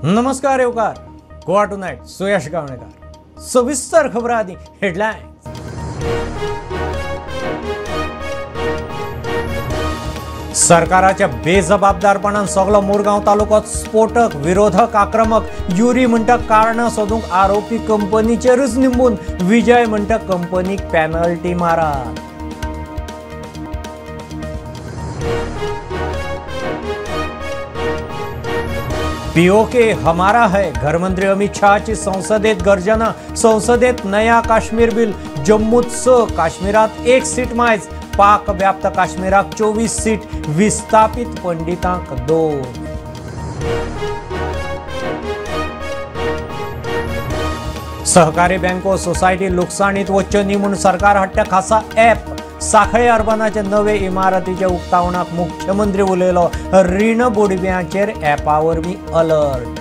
नमस्कार येवकार Goa to night Suyash Gavnekar सविस्तर खबर आदी हेडलाईन। सरकाराच्या बेजबाबदारपणान सगळो मुरगांव तालुको स्फोटक विरोधक आक्रमक युरी म्हणटा कारणां सोदूंक आरोपी कंपनीचेरच निंबून विजय म्हणटा कंपनीक पेनल्टी मारात। पीओके हमारा है घरमंत्री अमित शाहची संसदेत गर्जना। संसदेत नया काश्मीर बिल जम्मूत 6 काश्मीरात 1 सीट मायज पाक व्याप्त काश्मीराक 24 सीट विस्थापित पंडितांक 2। सहकारी बँको सोसायटी लुकसाणीत वच्चो न्ही म्हूण सरकार हाडटा खासा ॲप। साखळे अर्बनाचे नवे इमारतीचे उक्तावणाक मुख्यमंत्री उलयलो। रीण बुडव्यांचेर ॲपा वरवीं अलर्ट।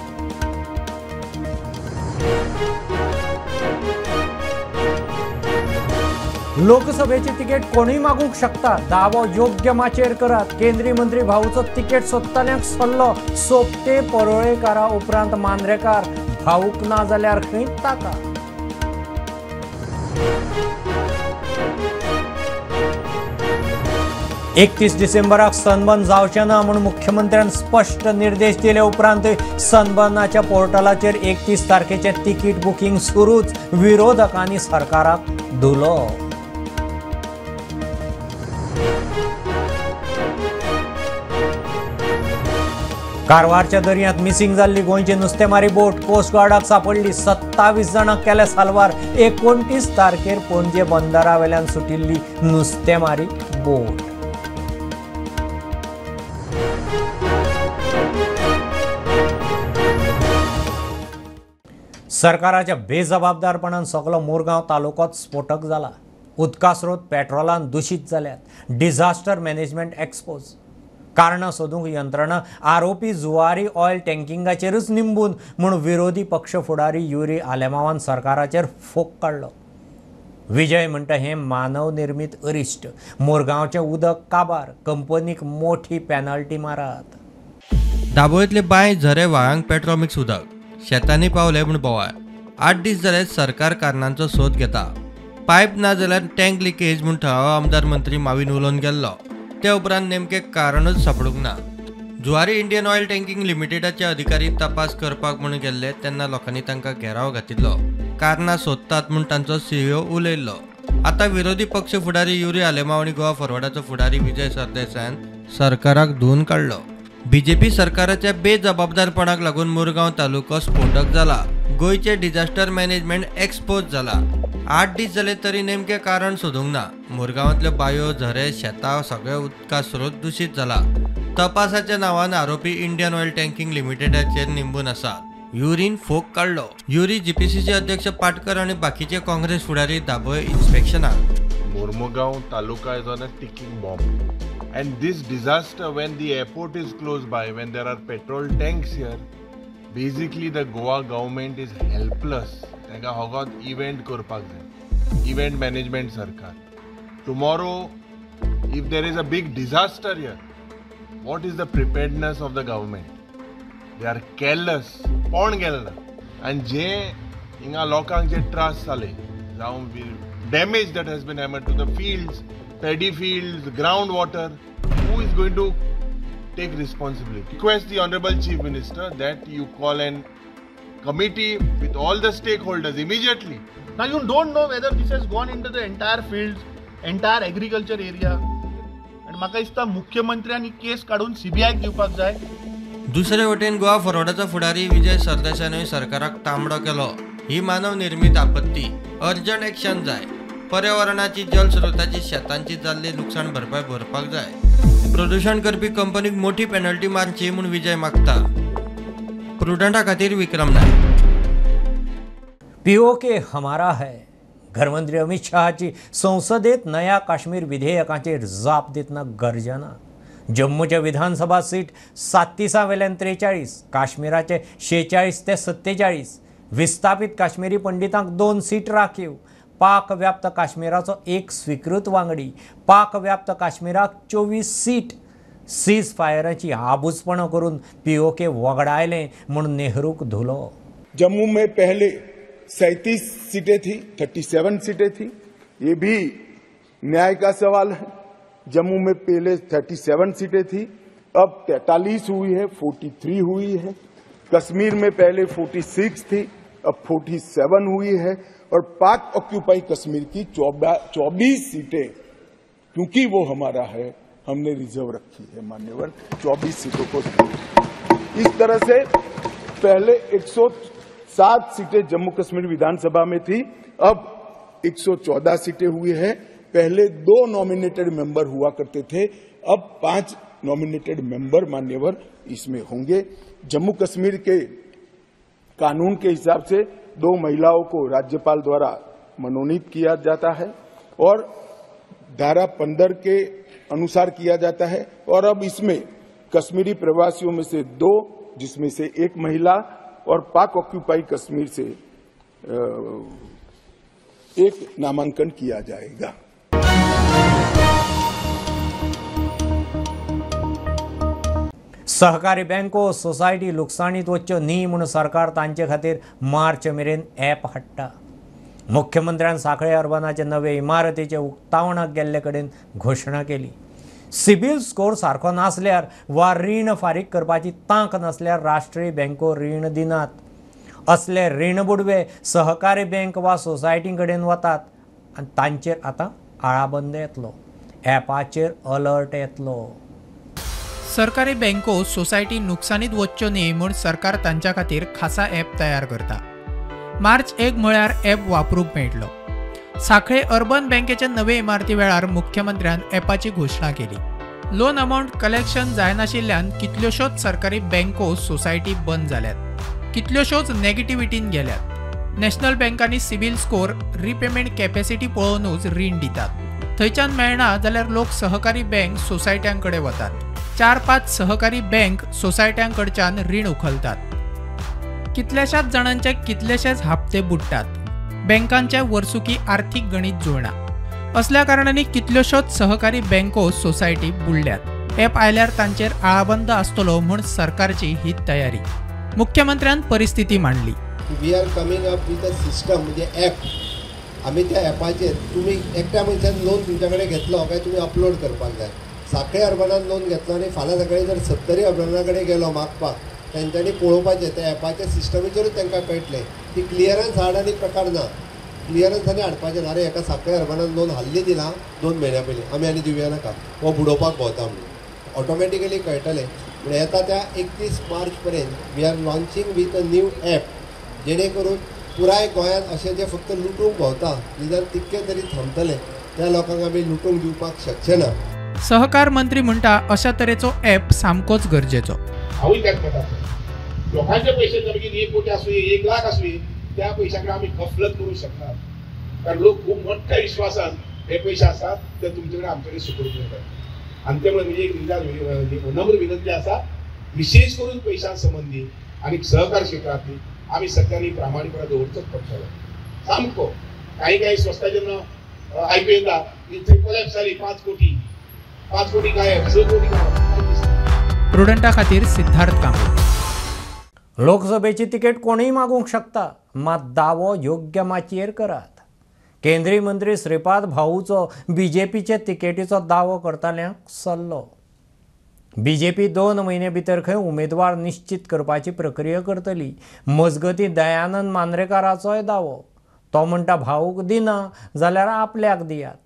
लोकसभेची तिकेट कोणीय मागूंक शकता, दावो योग्य माचेर करात। केंद्रीय मंत्री भाऊचो तिकेट सोदतल्यांक सल्लो। सोपटे परोळेकारा उपरांत मांद्रेकार भाऊक ना जाल्यार खंय ताका। एकतीस डिसेंबराक सनबर्न जावचें ना म्हूण मुख्यमंत्र्यान स्पष्ट निर्देश दिले उपरांत सनबर्नाच्या पोर्टलाचेर 31 तारखेचे तिकीट बुकींग सुरूच। विरोधकांनी सरकाराक धुलो। कारवारच्या दर्यांत मिसिंग जाल्ली गोंयची नुस्तेमारी बोट कोस्ट गार्डाक सांपडली। 27 जाणांक केले साल्वार। 29 तारखेर पणजे बंदरावेल्यान सुटिल्ली नुस्तेमारी बोट। सरकाराच्या बेजबाबदारपणान सगळो मुरगांव तालुकोत स्फोटक जाला। उदका स्रोत पेट्रोलान दूषित जाल्यात। डिझास्टर मॅनेजमेंट एक्सपोज कारणां सोदूंक यंत्रणा आरोपी जुवारी ऑयल टँकिंगाचेरच निंबून म्हूण विरोधी पक्ष फुडारी युरी आलेमावान सरकाराचेर फोग काडलो। विजय म्हणटा हें मानव निर्मित अरिश्ट। मुरगांवचें उदक काबार, कंपनीक मोठी पेनल्टी मारात। दाबोळेंतले बांय झरे व्हाळांक पेट्रोल मिक्स उदक शेतांनी पावले म्हूण बोवाळ। 8 दीस जाले सरकार कारणांचो सोद घेता। पायप ना जाल्यार टँक लिकेज म्हूण थळावो आमदार मंत्री माविन उलोवन गेल्लो। ते उपरांत नेमके कारणूच सापडूंक ना। जुवारी इंडियन ऑयल टँकिंग लिमिटेडाचे अधिकारी तपास करपाक म्हूण गेल्ले तेन्ना लोकांनी तांकां घेराव घातिल्लो। कारणां सोदतात म्हूण तांचो CEO उलयल्लो। आतां विरोधी पक्ष फुडारी युरी आलेमाव आनी गोवा फॉरवर्डाचो फुडारी विजय सरदेसायान सरकाराक धुवन काडलो। बीजेपी सरकाराच्या बेजबाबदारपणाक लागून मुरगांव तालुको स्फोटक जाला। गोंयचे डिझास्टर मॅनेजमेंट एक्सपोज जाला। 8 दीस जाले तरी नेमके कारण सोदूंक ना। मुरगांवांतल्यो बांयो झरे शेतां सगळे उदका स्रोत दूषित जाला। तपासाच्या नांवान आरोपी इंडियन ऑयल टँकिंग लिमिटेडाचेर निंबून आसात। युरीन फोग काडलो। युरी जीपीसीचे अध्यक्ष पाटकर आनी बाकीचे काँग्रेस फुडारी Dabole इन्स्पेक्शनाक। Mormugao Taluka is on a ticking bomb. And this disaster, when the airport is close by, when there are petrol tanks here, basically the Goa government is helpless. Tanga hogot event korpak jay. Event management sarkar. Tomorrow, if there is a big disaster here, what is the preparedness of the government? They are careless. Pon gelna. And je inga lokang je trust sale. Jaum damage that has been hammered to the fields, paddy fields, groundwater. Who is going to take responsibility? Request the Honorable Chief Minister that you call an committee with all the stakeholders immediately. Now you don't know whether this has gone into the entire fields, entire agriculture area. And म्हाका दिसता मुख्यमंत्र्यांनी केस काढून CBI दिवपाक जाय। दुसरे वटेन गोवा फॉरवर्डाचो फुडारी विजय सरदेसायान सरकाराक तांबडो केलो। ही मानव निर्मित आपत्ती, अर्जंट एक्शन जाय। पर्यावरणाची जलस्रोताची शेतांची जाल्ली नुकसाण भरपाय भरपाक जाय। प्रदूषण करपी कंपनीक मोठी पेनल्टी मारची म्हूण विजय मागता। प्रुडंटा खातीर विक्रम नायक। पीओके हमारा है घरमंत्री अमित शाहची संसदेत नया काश्मीर विधेयकाचेर जाप दितना गर्जना। जम्मूच्या विधानसभा सीट 37 वेल्यान 43, काश्मीराचे 46 ते 47, विस्थापित काश्मीरी पंडितांक 2 सीट राखीव। पाक व्याप्त काश्मीराचो 1 स्वीकृत वांगडी। पाक व्याप्त काश्मीराक 24 सीट सीज फायराची आबूजपण करून POK वगडायले म्हणून नेहरूक धुलो. जम्मू में पहले 37 सीटें थी, 37 सीटें थी. ये भी न्याय का सवाल है. जम्मू में पहले 37 सीटें थी, अब 43 हुई है, 43 हुई है. कश्मीर में पहले 46 थी, अब 47 हुई है. और पाक ऑक्यूपाई कश्मीर की 24 सीटें, क्योंकि वो हमारा है, हमने रिजर्व रखी है मान्यवर, 24 सीटों को. इस तरह से पहले 107 सीटें जम्मू कश्मीर विधानसभा में थी, अब 114 सीटें हुई है. पहले 2 नॉमिनेटेड मेंबर हुआ करते थे, अब 5 नॉमिनेटेड मेंबर मान्यवर इसमें होंगे. जम्मू कश्मीर के कानून के हिसाब से 2 महिलाओं को राज्यपाल द्वारा मनोनीत किया जाता है और धारा 15 के अनुसार किया जाता है. और अब इसमें कश्मीरी प्रवासियों में से 2, जिसमें से 1 महिला, और पाक ऑक्यूपाई कश्मीर से 1 नामांकन किया जाएगा. सहकारी बँको सोसायटी लुकसाणीत वच्च्यो न्ही म्हणून सरकार तांचे खातीर मार्च मेरेन ॲप हाडटा. मुख्यमंत्र्यान सांखळे अर्बनाचे नवे इमारतीचे उक्तावणाक गेल्ले कडेन घोशणा केली. सिबील स्कोर सारको नासल्यार वा रीण फारीक करपाची तांक नासल्यार राष्ट्रीय बँको रीण दिनात. असले रीण बुडवे सहकारी बँक वा सोसायटी कडेन वतात आनी तांचेर आतां आळाबंद येतलो. ॲपाचेर अलर्ट येतलो. सरकारी बँको सोसायटी नुकसानीत वच्च्यो न्ही म्हूण सरकार तांच्या खातीर खासा ॲप तयार करता. मार्च 1 म्हळ्यार ॲप वापरूंक मेळटलो. सांखळे अर्बन बँकेचे नवे इमारती वेळार मुख्यमंत्र्यान ॲपाची घोशणा केली. लोन अमावंट कलेक्शन जायनाशिल्ल्यान कितल्योशोच सरकारी बँको सोसायटी बंद जाल्यात. कितल्योशोच नॅगेटिव्हिटीन गेल्यात. नॅशनल बँकांनी सिबील स्कोर, रिपेमेंट कॅपॅसिटी पळोवनूच रीण दितात. थंयच्यान मेळना जाल्यार लोक सहकारी बँक सोसायट्यांकडे वतात. 4-5 सहकारी बँक सोसायट्यांकडच्यान रीण उखलतात. कितल्याशाच जाणांचे कितलेशेच हप्ते बुडटात. बँकांचे वर्सुकी आर्थीक गणित जुळना. असल्या कारणांनी कितल्योशोच सहकारी बँको सोसायटी बुडल्यात. ॲप आयल्यार तांचेर आळाबंद आसतलो म्हूण सरकारची ही तयारी. मुख्यमंत्र्यान परिस्थिती मांडली. We are coming up with a system, म्हणजे ॲप. आम्ही त्या ॲपाचेर तुमी एकट्या मनशान लोन तुमच्याकडे घेतलो काय तुम्ही अपलोड करपाक जाय. सांखळे अर्बनान लोन घेतलो आनी फाल्यां सकाळीं जर 70 अर्बना कडेन गेलो मागपाक, तेंच्यांनी पळोवपाचें त्या ॲपाच्या सिस्टमीचेरूच तांकां कळटलें की क्लियरन्स हाड आनी प्रकार ना. क्लियरन्स आनी हाडपाचें ना रे, एका सांखळे अर्बनान लोन हाल्ली दिलां 2 म्हयन्या पयलीं, आमी आनी दिवया नाका, हो बुडोवपाक भोंवता म्हणून ऑटोमॅटिकली कळटलें. पूण येता त्या 31 मार्च पर्यंत we are launching with a new app, जेणे करून पुराय गोंयांत अशें जे फक्त लुटूंक भोंवता, निदान तितके तरी थांबतले. त्या लोकांक आमी लुटूंक दिवपाक शकचे ना. सहकार मंत्री म्हणटा अशा तरेचो ॲप सामकोच गरजेचो. हांवूय त्याच मताचो. लोकांचे पयशे जर 1 कोटी आसूं 1 लाख आसूं, त्या पयशांकडे आमी गफलत करूंक शकनात. कारण लोक खूब मोठ्या विश्वासान हे पयशे आसात ते तुमचे कडेन आमचे कडेन सुपूर्द करतात. आनी ते म्हणजे एक नम्र विनंती आसा, विशेष करून पयशां संबंधी आनी सहकार क्षेत्रांतली आमी सगळ्यांनी प्रामाणीकपणा दवरचोच पडटलो. सामको काही स्वस्ता जेन्ना आयकूं येता थंय कोलॅप्स जाली 5 कोटी काय 6 कोटी काय. प्रुडंटा खातीर सिद्धार्थ कांबळे. लोकसभेची तिकेट कोणीय मागूंक शकता, मात दावो योग्य माचयेर करात. केंद्रीय मंत्री श्रीपाद भाऊचो BJPचे तिकेटीचो दावो करतल्यांक सल्लो. BJP 2 म्हयने भितर खंय उमेदवार निश्चित करपाची प्रक्रिया करतली. मजगती दयानंद मांद्रेकाराचोय दावो. तो म्हणटा भाऊक दिना जाल्यार आपल्याक दियात.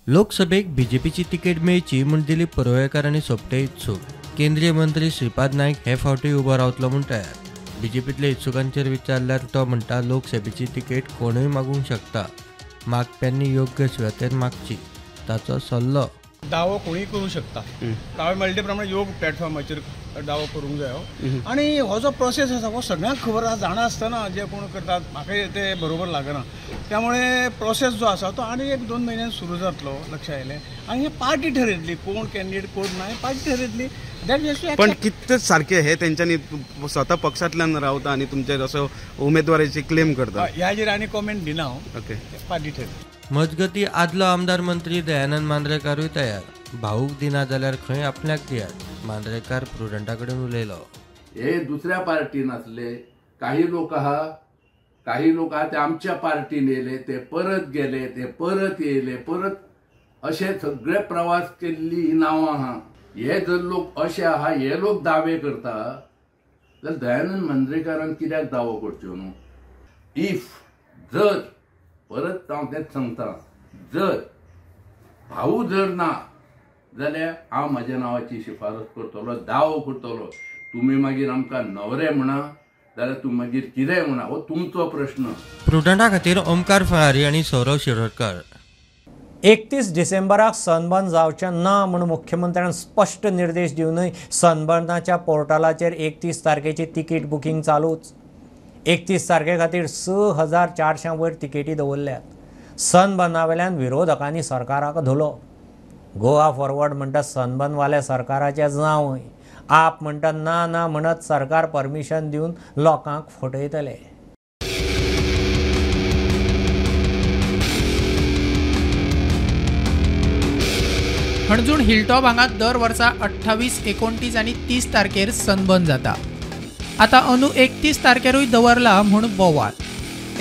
लोकसभेक BJPची तिकेट मेळची म्हूण दिलीप परोळेकर आनी सोपटे इत्सूक. केंद्रीय मंत्री श्रीपाद नायक हे फावटी उबो रावतलो म्हूण तयार. BJPतल्या इत्सुकांचेर विचारल्यार तो म्हणटा लोकसभेची तिकेट कोणूय मागूंक शकता, मागप्यांनी योग्य सुवातेर मागची, ताचो सल्लो. दावो कोणीय करूं शकता. हांवें म्हणले प्रमाणे योग प्लॅटफॉर्माचेर दावो करूंक जायो. आनी हो जो प्रोसेस आसा हो सगळ्यांक खबर आसा, जाणा आसतना जे कोण करतात म्हाकाय ते बरोबर लागना. त्यामुळे प्रोसेस जो आसा तो आनी 1-2 म्हयन्यान सुरू जातलो लक्षात आयलें. आनी हे पार्टी ठरयतली कोण कॅन्डिडेट कोण ना, पार्टी ठरयतली. पण कितले सारखे हे त्यांच्यानी स्वतः पक्षांतल्यान रावता आणि तुमचेर असो उमेदवाराची क्लेम करता. ह्याचेर आनी कॉमेंट दिना हांव. ओके. पार्टी ठरयतली. मजगती आदलो आमदार मंत्री दयानंद मांद्रेकारूय तयार. भाऊक दिना जाल्यार खंय आपल्याक दियात, मांद्रेकार प्रुडंटा कडेन उलयलो. हे दुसऱ्या पार्टीन असले, काही लोक ते आमच्या पार्टीन येले, ते परत गेले, ते परत येयले, परत असे सगळे प्रवास केल्ली ही नांवां आहा. हे जर लोक असे आहा, हे लोक दावे करता जाल्यार दयानंद मांद्रेकारान कित्याक दावो करच्यो न्हू. जर परत हांव तेच सांगता, जर भाऊ जर ना जाल्यार हांव म्हाज्या नांवाची शिफारस करतलो, दावो करतलो. तुम्ही मागीर आमकां न्हवरे म्हणा जाल्यार तूं मागीर कितेंय म्हणा, हो तुमचो प्रश्न. प्रुडंटा खातीर ओमकार फळारी आनी सौरव शिरोडकर. 31 डिसेंबराक सनबर्न जावचें ना म्हूण मुख्यमंत्र्यान स्पश्ट निर्देश दिवनय सनबर्नाच्या पोर्टलाचेर 31 तारखेची तिकीट बुकींग चालूच. 31 तारखे खातीर 6,400 वयर तिकेटी दवरल्यात. सनबर्ना वेल्यान विरोधकांनी सरकाराक धुलो. गोवा फॉरवर्ड म्हणटा सनबर्नवाले सरकाराचे जावंय, आप म्हणटा ना ना म्हणत सरकार परमिशन दिवन लोकांक फटयतले. हणजूण हिलटॉप हांगा दर वर्सा 28, 29 आनी 30 तारखेर सनबर्न जाता. आतां अंदू 31 तारखेरूय दवरला म्हूण बोवाळ.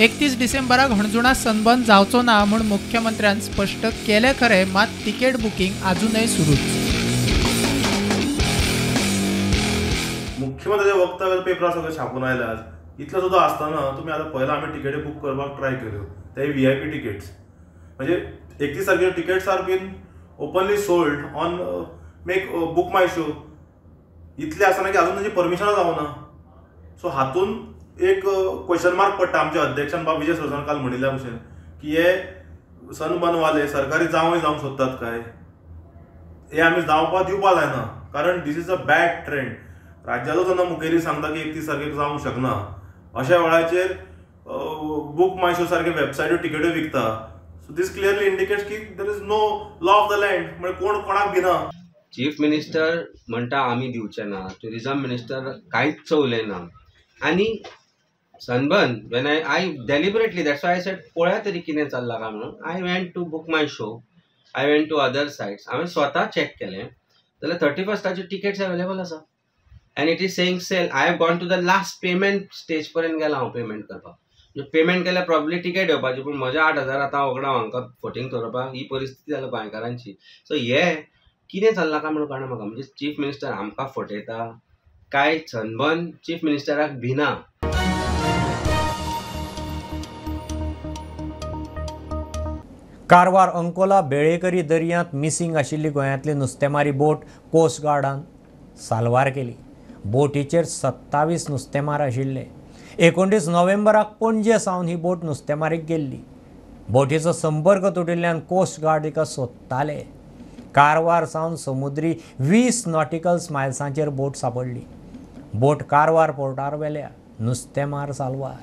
31 डिसेंबराक हणजूणा सनबर्न जावचो ना म्हूण मुख्यमंत्र्यान स्पश्ट केले खरे, मात तिकेट बुकींग अजूनय सुरूच. मुख्यमंत्र्याच्या वक्तव्यात पेपरार सगळे छापून आयल्यात. इतलें सुद्दां आसतना तुमी आतां पयला आमी टिकेटी बूक करपाक ट्राय केल्यो, ते VIP टिकेट्स. म्हणजे 31 तारखेर tickets are been openly sold on make book my show. इतले आसतना की अजून ताची परमिशनां जावना. सो हातून एक क्वेश्चन मार्क पडटा आमच्या अध्यक्षान बाब विजय सरकारान काल म्हणिल्ल्या भशेन की हे सनबर्नवाले सरकारी जावंय जावंक सोदतात काय, हे आमी जावपाक दिवपाक जायना. कारण this is a bad trend. राज्याचो जेन्ना मुखेली सांगता की 31 तारखेक जावंक शकना, अशा वेळाचेर बुक माय शो सारखे वेबसायट्यो टिकेट्यो विकता. सो दिस क्लियरली इंडिकेट्स की there is no law of the land. म्हणजे कोण कोणाक दिना. चीफ मिनिस्टर म्हणटा आमी दिवचे ना, टुरिझम मिनिस्टर कांयच उलयना. आनी Sunburn when I deliberately that's why I said पळया तरी कितें चल्लां काय म्हणून I went to book my show, I went to other sites. हांवें स्वता चॅक केलें जाल्यार 31st टिकेट्स अवेलेबल आसा. and it is saying sell. I have gone to the last payment stage पर्यंत गेला हांव पेमेंट करपाक. पेमेंट केल्यार प्रॉब्ली टिकेट येवपाची, पूण म्हजे 8,000 आतां वगडां हांकां फोटींग दवरपाक ही परिस्थिती जाला गोंयकारांची. सो हे कितें चल्लां काय म्हणून कळना म्हाका. म्हणजे चीफ मिनिस्टर आमकां फटयता काय सनबर्न चीफ मिनिस्टराक भिना. कारवार अंकोला बेळेकरी दर्यांत मिसींग आशिल्ली गोंयांतली नुस्तेमारी बोट कोस्ट गार्डान साल्वार केली. बोटीचेर 27 नुस्तेमार आशिल्ले. 29 नोव्हेंबराक पणजे सावन ही बोट नुस्तेमारीक गेल्ली. बोटीचो संपर्क तुटिल्ल्यान कोस्ट गार्ड तिका सोदताले. कारवार सावन समुद्री 20 नॉटिकल मायल्सांचेर बोट सापडली. बोट कारवार पोर्टार वेल्या. नुस्तेमार साल्वार.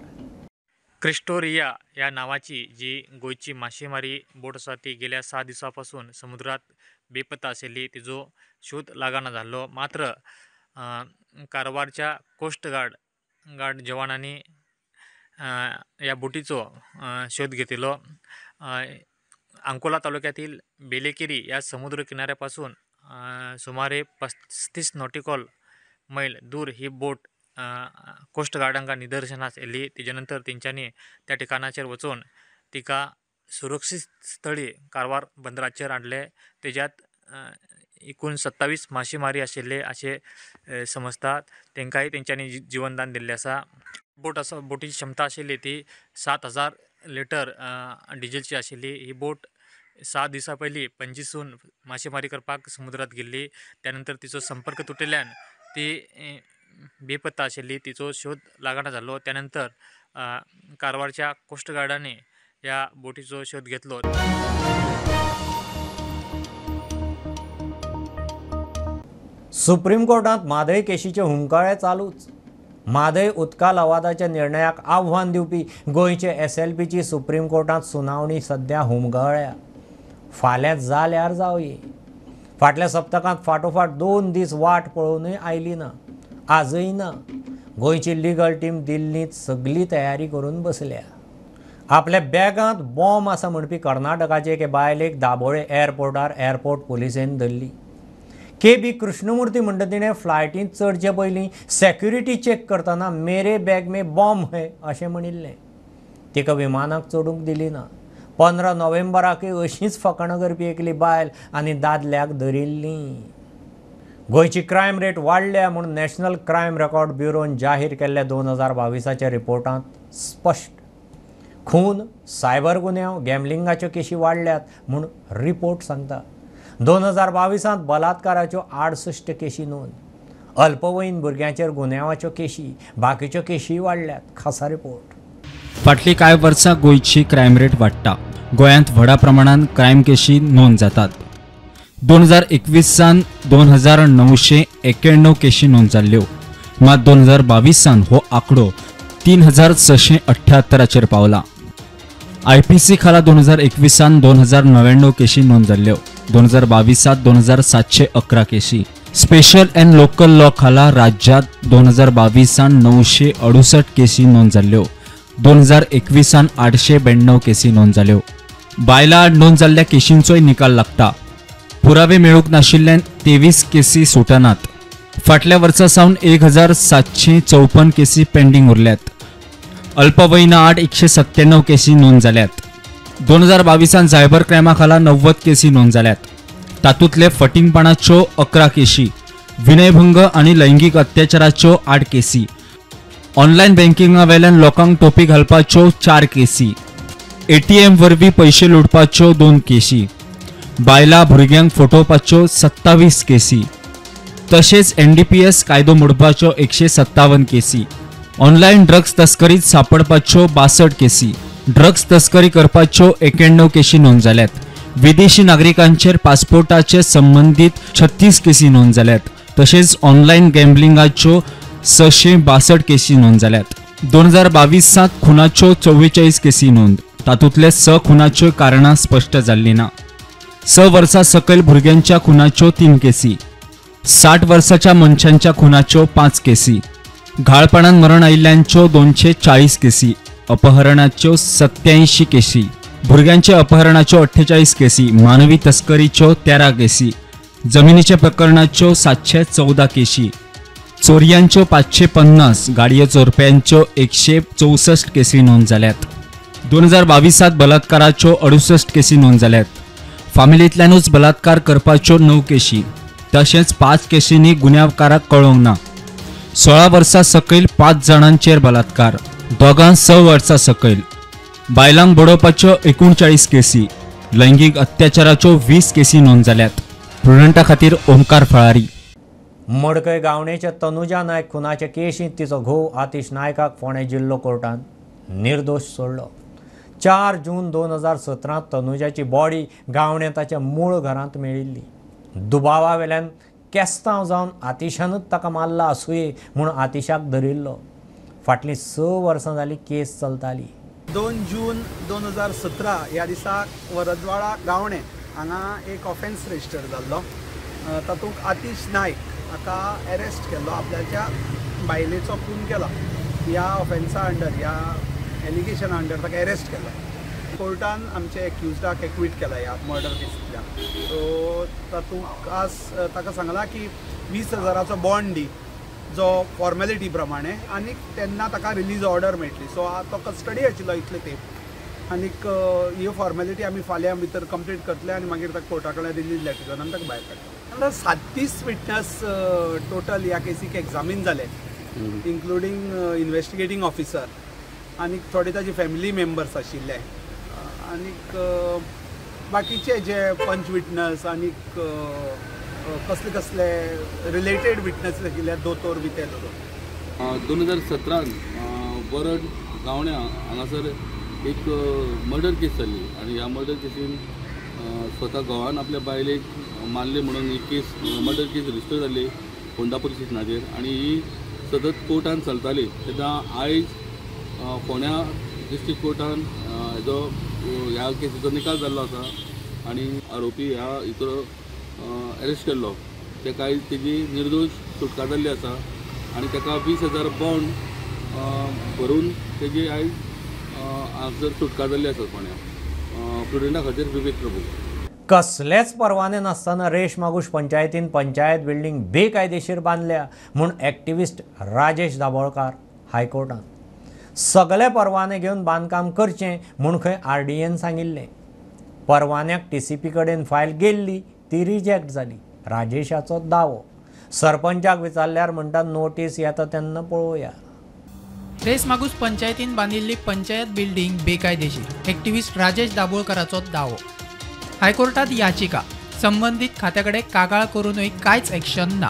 क्रिस्टोरिया ह्या नावाची जी गोंयची मासेमारी बोट आसा ती गेल्या 6 दिसांपासून समुद्रात बेपत्ता आशिल्ली. तिजो शोध लागना जाल्लो. मात्र कारवारच्या कोस्ट गार्ड जवानांनी ह्या बोटीचो शोध घेतिल्लो. अंकोला तालुक्यातील बेलेकेरी या समुद्र किनाऱ्यापासून सुमारे 35 नॉटिकल मैल दूर ही बोट कोस्ट गार्डांका निदर्शनास येयल्ली. तेच्यानंतर तेंच्यांनी त्या ठिकाणाचेर वचून तिका सुरक्षीत स्थळी कारवार बंदराचेर हाडले. तेज्यात एकूण 27 मासेमारी आशिल्ले अशें समजतात. तेंकांय तेंच्यांनी जीवनदान दिल्लें आसा. बोटीची क्षमता आशिल्ली ती 7,000 लिटर डिझेलची आशिल्ली. ही बोट 6 दिसां पयलीं पणजीसून मासेमारी करपाक समुद्रात गेल्ली. त्यानंतर तिचो संपर्क तुटिल्ल्यान ती बेपत्ता आशिल्ली. तिचो शोध लागना जाल्लो. त्यानंतर कारवारच्या कोस्ट गार्डांनी ह्या बोटीचो शोध घेतलो. सुप्रीम कोर्टात म्हादय केशीचे हुंकाळे चालूच. म्हादय उदका लवादाच्या निर्णयाक आव्हान दिवपी गोंयचे SLPची सुप्रीम कोर्टात सुनावणी सध्या हुमगळ्या. फाल्यां जाल्यार जावये. फाटल्या सप्तकांत फाटोफाट 2 दीस वाट पळोवनय आयली ना. आजय ना. गोंयची लिगल टीम दिल्लींत सगळी तयारी करून बसल्या. आपल्या बॅगांत बॉम्ब आसा म्हणपी कर्नाटकाचे एके बायलेक दाबोळे एअरपोर्टार एअरपोर्ट पुलिसेन धरली. KB कृष्णमूर्ती म्हणटा तिणें फ्लायटींत चडचे पयलीं सेक्युरिटी चेक करतना मेरे बॅग में बॉम्ब है अशें म्हणिल्लें. तिका विमानाक चडूंक दिली ना. 15 नोव्हेंबराकय अशींच फकाणां करपी एकली बायल आनी दादल्याक धरिल्ली. गोंयची क्रायम रेट वाडल्या म्हूण नॅशनल क्रायम रेकॉर्ड ब्युरोन जाहीर केल्ल्या 2022च्या रिपोर्टांत स्पश्ट. खून, सायबर गुन्यांव, गॅमलिंगाच्यो केशी वाडल्यात म्हूण रिपोर्ट सांगता. 2022 बलात्काराच्यो 68 केशी नोंद. अल्पवयीन भुरग्यांचेर गुन्यांवाच्यो केशी, बाकीच्यो केशी वाडल्यात. खासा रिपोर्ट. फाटली कांय वर्सां गोंयची क्रायम रेट वाडटा. गोंयांत व्हडा प्रमाणात क्रायम केशी नोंद जातात. 2021 2991 केशी नोंद जाल्ल्यो. मात 2022 हो आंकडो 3678 पावला. IPC खाला 2021 2099 केशी नोंद जाल्ल्यो. 2022 2711 Keshi. Special and local law खाला राज्यात 2022 968 केशी नोंद जाल्ल्यो. 2021 892 केसी नोंद जाल्यो. बायलां आड नोंद जाल्ल्या केशींचोय निकाल लागता. पुरावे मेळूंक नाशिल्ल्यान 23 केसी सुटनात. फाटल्या वर्सा सावन 1754 केसी पेंडींग उरल्यात. अल्पवयीना आड 197 केसी नोंद जाल्यात. 2022 सायबर क्रायमा खाला 90 केसी नोंद जाल्यात. तातूंतले फटिंगपणाच्यो 11 केशी, विनयभंग आनी लैंगीक अत्याचाराच्यो 8 केसी, ऑनलायन बँकिंगा वेल्यान लोकांक टोपी घालपाच्यो 4 केसी, ATM वरवीं पयशे लुटपाच्यो 2 केशी, बायलां भुरग्यांक फटोवपाच्यो 27 केसी, तशेंच NDPS कायदो मोडपाच्यो 157 केसी, ऑनलायन ड्रग्स तस्करीत सापडपाच्यो 62 केसी, ड्रग्स तस्करी करपाच्यो 91 केशी नोंद जाल्यात. विदेशी नागरिकांचेर पासपोर्टाचे संबंधित 36 केसी नोंद जाल्यात. तशेंच ऑनलायन गॅम्बलिंगाच्यो 662 केसी नोंद जाल्यात. 2022 खुनाच्यो 44 केसी नोंद. तातूंतले 6 खुनाच्यो कारणां स्पश्ट जाल्लीं ना. 6 वर्सां सकयल भुरग्यांच्या खुनाच्यो 3 केसी, 60 वर्साच्या मनशांच्या खुनाच्यो 5 केसी, घाळपणान मरण आयिल्ल्यांच्यो 240 केसी, अपहरणाच्यो 87 केसी, भुरग्यांच्या अपहरणाच्यो 48 केसी, मानवी तस्करीच्यो 13 केसी, जमिनीच्या प्रकरणाच्यो 714 केसी, चोरयांच्यो 550, गाडये चोरप्यांच्यो 164 केसी नोंद जाल्यात. 2022 बलात्काराच्यो 68 केसी नोंद जाल्यात. फामिलींतल्यानूच बलात्कार करपाच्यो 9 केशी, तशेंच 5 केशींनी गुन्यांवकाराक कळोवंक ना. 16 वर्सां सकयल 5 जाणांचेर बलात्कार, दोगां 6 वर्सां सकयल. बायलांक बडोवपाच्यो 39 केसी, लैंगीक अत्याचाराच्यो 20 केसी नोंद जाल्यात. प्रुडंटा खातीर ओमकार फळारी. मडकय गावणेच्या तनुजा नायक खुनाचे केशींत तिचो घोव आतिश नायकाक फोंडे जिल्लो कोर्टान निर्दोश सोडलो. 4 जून 2017 तनुजाची बॉडी गावणे ताच्या मूळ घरांत मेळिल्ली. दुबावा वेल्यान केस्तांव जावन आतिशानूच ताका मारला आसूये म्हूण आतिशाक धरिल्लो. फाटलीं 6 वर्सां जालीं केस चलताली. 2 जून 2017 ह्या दिसाक वरदवाडा गावणे हांगा एक ऑफेन्स रजिस्टर जाल्लो. तातूंत आतिश नायक हाका अरेस्ट केल्लो. आपल्याच्या बायलेचो खून केलो ह्या ऑफेन्सा अंडर, ह्या एलिगेशना अंडर ताका अरेस्ट केलो. कोर्टान आमच्या एक्युज्डाक एक्वीट केला ह्या मर्डर केसींतल्यान. सो तातूंत ताका सांगलां की 20,000 बॉन्ड दी जो फॉर्मेलिटी प्रमाणे, आनी तेन्ना ताका रिलीज ऑर्डर मेळटली. सो तो कस्टडी आशिल्लो इतले तेंप, आनीक ह्यो फॉर्मेलिटी आमी फाल्यां भितर कंप्लीट करतले आनी मागीर ताका कोर्टा कडेन रिलीज लेटर घेवन आमी ताका भायर काडटले. 37 विटनस टोटल ह्या केसीक एक्झामीन जाले, इन्क्लुडींग इन्वेस्टिगेटींग ऑफिसर आनीक थोडे ताजे फॅमिली मेंबर्स आशिल्ले, आनीक बाकीचे जे पंच विटनस आनीक कसले कसले रिलेटेड विटनस आशिल्ले दोतोर बी ते. 2017 बरड गावण्या हांगासर एक मर्डर केस जाल्ली आनी ह्या मर्डर केसीन स्वता घोवान आपल्या बायलेक मारले म्हणून ही केस मर्डर केस रजिस्टर जाल्ली फोंडा पुलीस स्टेशनाचेर आनी ही सतत कोर्टान चलताली. तेन्ना आयज फोंड्या डिस्ट्रिक्ट कोर्टान हेजो ह्या केसीचो निकाल जाल्लो आसा आनी आरोपी ह्या हिचो अरेस्ट केल्लो. तेका आयज तेजी निर्दोश सुटका जाल्ली आसा आनी तेका 20,000 बॉन्ड भरून तेजी आयज हांगासर सुटका जाल्ली आसा फोंड्या प्रुडंटा खातीर विवेक प्रभू. कसलेच परवाने नासतना रेश मागुश पंचायतीन पंचायत बिल्डिंग बेकायदेशीर बांदल्या म्हूण एक्टिविस्ट राजेश दाबोळकार हायकोर्टात सगळे परवाने घेवन बांदकाम करचें म्हूण खंय RDAन सांगिल्लें. परवान्याक TCP कडेन फायल गेल्ली ती रिजेक्ट जाली. राजेशाचो दावो सरपंचाक विचारल्यार म्हणटा नोटीस येता तेन्ना पळोवया. रेस मागूस पंचायतीन बांदिल्ली पंचायत बिल्डिंग बेकायदेशीर एक्टिविस्ट राजेश दाबोळकराचो दावो. हायकोर्टात याचिका संबंधित खात्याकडे कागाळ करूनय कांयच एक्शन ना.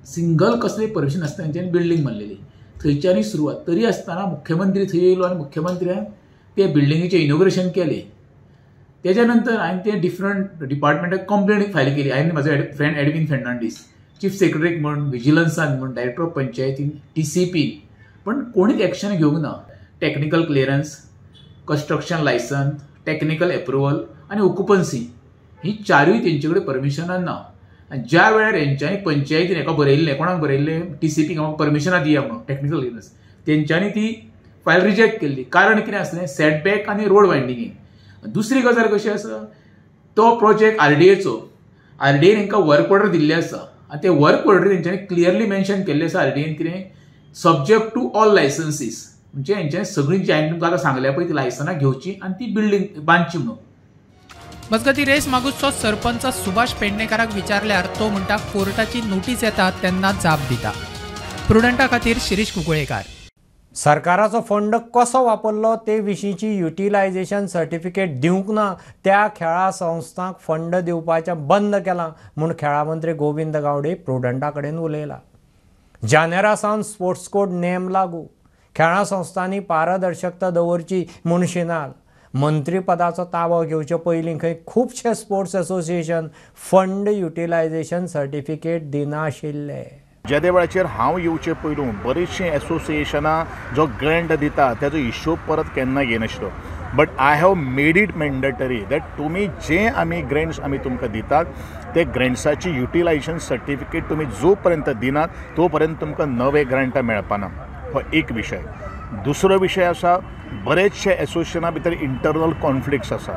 सिंगल कसले परमिशन आसता तेंच्यांनी बिल्डिंग बांदलेली थंयच्यानी सुरवात तरी आसतना मुख्यमंत्री थंय येयलो आनी मुख्यमंत्र्यान ते बिल्डिंगेचें इनॉग्रेशन केलें. तेच्या नंतर हांवें ते डिफरंट डिपार्टमेंटाक कंप्लेंट फायल केली. हांवें म्हाजो फ्रेंड एडविन फेर्नांडीस चीफ सेक्रेटरीक म्हण विजिलन्सान म्हण डायरेक्टर ऑफ पंचायतीन TCP पण कोणीच एक्शन घेवंक ना. Technical clearance construction license technical approval आनी ऑक्युपन्सी ही चारूय तेंचे कडेन परमिशनां ना. आनी ज्या वेळार हेंच्यांनी पंचायतीन हेका बरयल्लें कोणाक बरयल्लें TCP म्हाका परमिशनां दिया म्हणून टेक्निकल क्लियरन्स तेंच्यांनी ती फायल रिजेक्ट केल्ली. कारण कितें आसलें सेटबॅक आनी रोड वायंडिंगेक. दुसरी गजाल कशी आसा तो प्रोजेक्ट RDAचो RDAन हेंकां वर्क ऑर्डर दिल्ली आसा आनी ते वर्क ऑर्डर तेंच्यांनी क्लियरली मेन्शन केल्लें आसा RDAन कितें सब्जेक्ट टू ऑल लायसन्सीस म्हणजे हेंच्यांनी सगळीं जी हांवें तुमकां आतां सांगल्या पळय ती लायसनां घेवची आनी ती बिल्डींग बांदची म्हणून. मजगती रेस मागूसचो सरपंच सुभाष पेडणेकाराक विचारल्यार तो म्हणटा कोर्टाची नोटीस येता तेन्ना जाप दिता. प्रुडंटा खातीर शिरीष कुंकळेकार. सरकाराचो फंड कसो वापरलो ते विशींची युटिलायझेशन सर्टिफिकेट दिवंक ना त्या खेळा संस्थांक फंड दिवपाचें बंद केलां म्हूण खेळा मंत्री गोविंद गावडे प्रुडंटा कडेन उलयला. जानेरा सावन स्पोर्ट्स कोड नेम लागू खेळा संस्थांनी पारदर्शकता दवरची म्हूण शिनाल. मंत्रीपदाचो ताबो घेवचे पयलीं खंय खुबशे sports association fund utilisation certificate दिनाशिल्ले. ज्या वेळाचेर हांव येवचे पयलू बरीचशीं एसोसिएशनां जो ग्रँट दिता तेजो हिशोब परत केन्ना घेनाशिल्लो. But I have made it mandatory that तुमी जे आमी ग्रँट्स आमी तुमकां दितात ते ग्रँट्साची युटिलायझेशन सर्टिफिकेट तुमी जो पर्यंत दिनात तो पर्यंत तुमकां नवे ग्रँटां मेळपाना. हो एक विशय. दुसरो विशय आसा बरेचशे एसोसिएशना भितर इंटरनल कॉन्फ्लिक्ट्स आसा.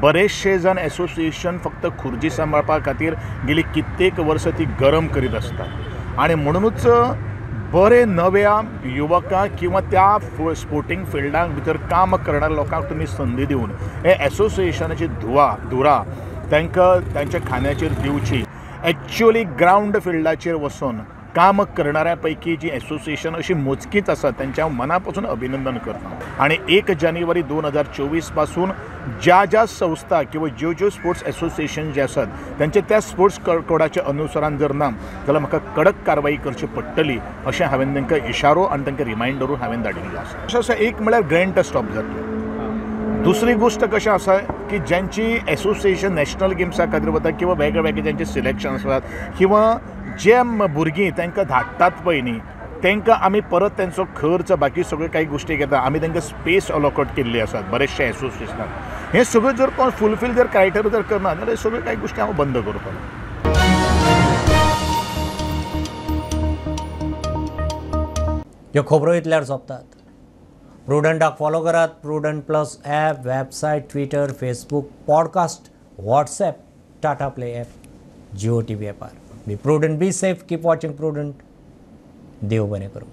बरेचशे जाण एसोसिएशन फक्त खुर्ची सांबाळपा खातीर गेली कित्येक वर्सां ती गरम करीत आसतात आनी म्हणूनच बरे नव्या युवकांक किंवा त्या स्पोर्टिंग फिल्डांक भितर काम करणाऱ्या लोकांक तुमी संदी दिवन हे एसोसिएशनाची धुरा तांकां तांच्या खांद्याचेर दिवची. एक्चुअली ग्रावंड फिल्डाचेर वचून काम करणाऱ्या पैकी जी एसोसिएशन अशी मोजकीच आसात त्यांच्या मना पासून अभिनंदन करता. आणि 1 जानेवारी 2024 पासून ज्या संस्था किंवा ज्यो स्पोर्ट्स एसोसिएशन जे आसात त्यांचे त्या स्पोर्ट्स कोडाच्या अनुसरान जर ना जाल्यार म्हाका कडक कारवाई करची पडटली अशें हांवें तांकां इशारो आनी तांकां रिमांयडरूय हांवें धाडिल्लो आसा. अशें आसा एक म्हळ्यार ग्रँट स्टॉप जातलो. दुसरी गोष्ट कशें आसा की ज्यांची एसोसिएशन नॅशनल गेम्सा खातीर वता किंवा वेगळे ज्यांचे सिलेक्शन आसात किंवा जे भुरगीं तांकां धाडटात पळय न्ही तांकां आमी परत तांचो खर्च बाकी सगळ्यो काही गोश्टी घेता. आमी तांकां स्पेस अलॉकेट केल्ली आसात बरेचशे एसोसिएशनाक. हे सगळें जर कोण फुलफील जर क्रायटेरिया जर करना जाल्यार सगळ्यो काही गोश्टी हांव बंद करतलो. ह्यो खबरो इतल्यार सोंपतात. प्रुडंटाक फॉलो करात. Prudent plus app, website, Twitter, Facebook, podcast, WhatsApp, Tata play app, Jio TV ॲपार. Be Prudent, be safe, keep watching Prudent. देव बरें करूं.